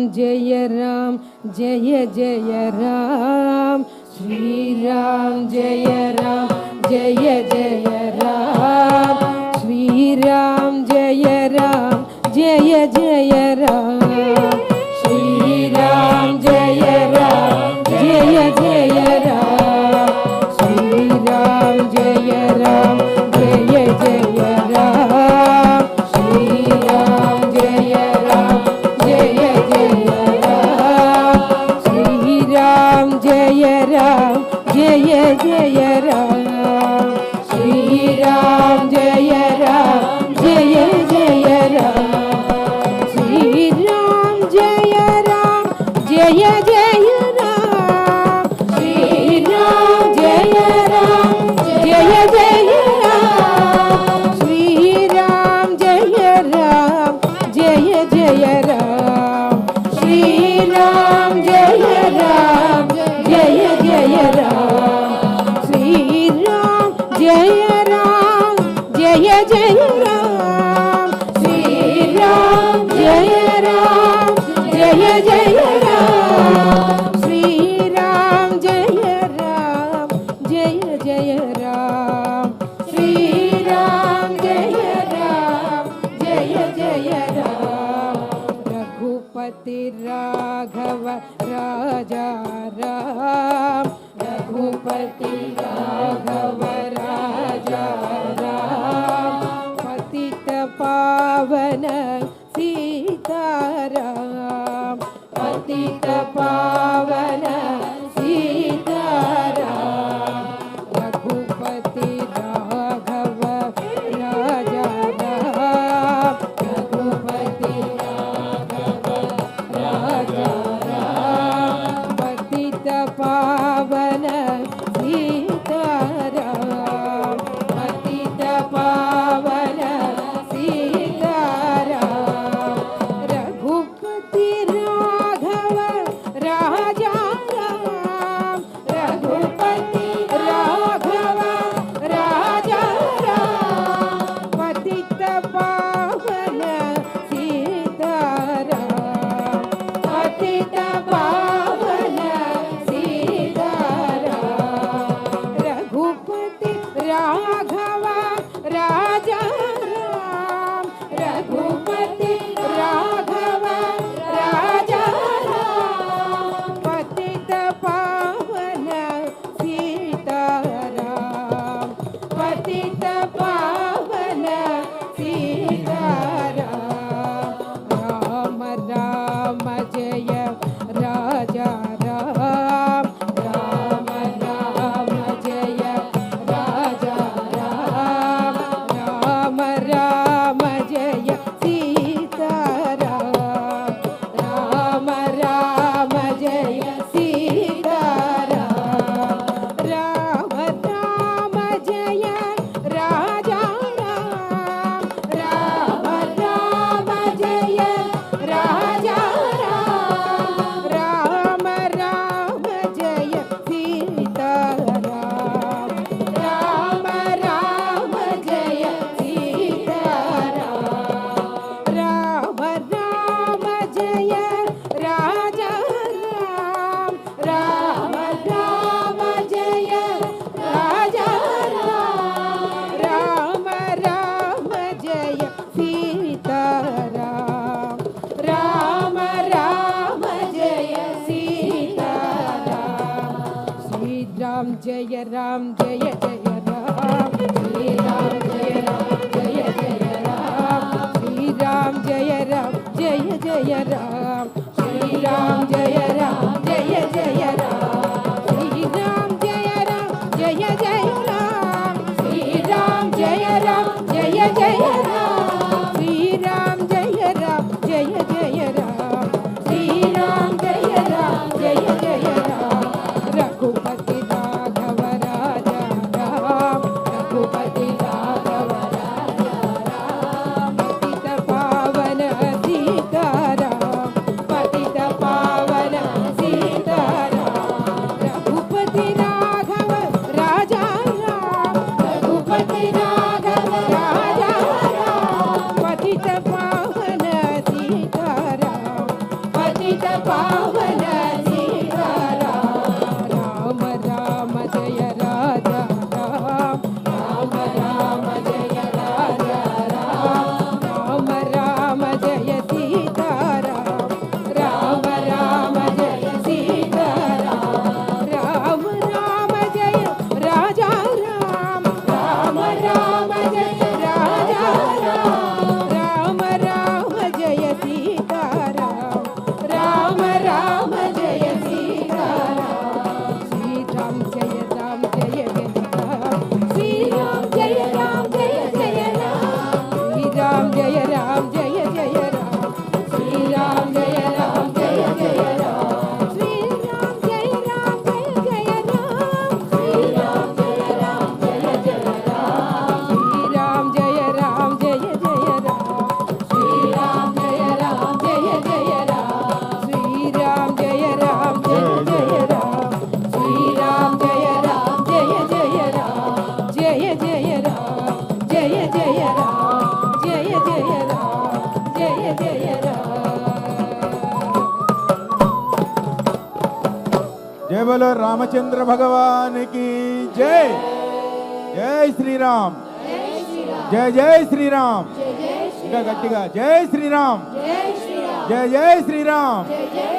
जय राम जय जय राम श्री राम जय राम जय जय राम श्री राम जय राम जय जय राम श्री राम जय राम जय जय राम श्री राम जय राम जय जय राम श्री राम जय राम जय जय राम श्री राम जय राम जय जय राम श्री राम जय राम जय जय राम श्री राम जय राम जय जय राम श्री राम जय राम जय जय राम श्री राम जय राम जय जय राम श्री राम जय राम जय जय राम श्री राम जय राम जय जय राम श्री राम जय राम जय जय राम श्री राम जय राम जय जय राम श्री राम जय राम जय जय राम रघुपति राघव राजा राम रघुपति राघव राजा राम पतित पावन सीताराम पतित पावन सीताराम रघुपति राघव राजा राम रघुपति राघव राजा राम पतित पावन सीताराम पतित पावन सीताराम रघुपति राघव राजा राम रघुपति राघव राजा राम पतित पावन सीताराम पतित पावन सीताराम रघुपति राघव राजा राम रघुपति राघव राजा राम पतित पावन सीताराम पतित पावन सीताराम राम राम जय राजा राम राम राम जय राजा राम राम राम जय सीताराम राम राम जय सीताराम राम राम जय राजा राम राम राम जय राजा राम राम राम जय सीताराम राम राम जय सीताराम राम राम जय राजा राम राम राम जय राजा राम राम राम जय सीताराम राम राम जय सीताराम श्री राम जय राम जय जय राम श्री राम जय राम जय जय राम श्री राम जय राम जय जय राम श्री राम जय राम जय जय राम श्री राम जय राम जय जय राम श्री राम जय राम जय जय राम श्री राम जय राम जय जय राम श्री राम जय राम जय जय राम रघुपति राघव राजा राम रघुपति राघव राजा राम पतित पावन सीताराम पतित पावन पतित पावन सीताराम राम राम जय राजा राम राम राम जय राजा राम राम राम जय सीताराम राम राम जय सीताराम राम राम जय राजा राम राम राम जय राजा राम राम राम जय सीताराम राम राम जय सीताराम श्री राम जय राम जय जय राम श्री राम जय राम जय जय राम श्री राम जय राम जय जय राम श्री राम जय राम जय जय राम श्री राम जय राम जय जय राम श्री राम जय राम जय जय राम श्री राम जय राम जय जय राम श्री राम जय राम जय जय राम श्री राम जय राम जय जय राम श्री राम जय राम जय जय राम जय जय राम जय जय राम जय जय राम जय जय राम जय बोलो रामचंद्र भगवान की जय। जय श्री राम जय जय श्री राम ఇంకా గట్టిగా జై శ్రీరామ్ जय श्री राम జై జై శ్రీరామ్ जय जय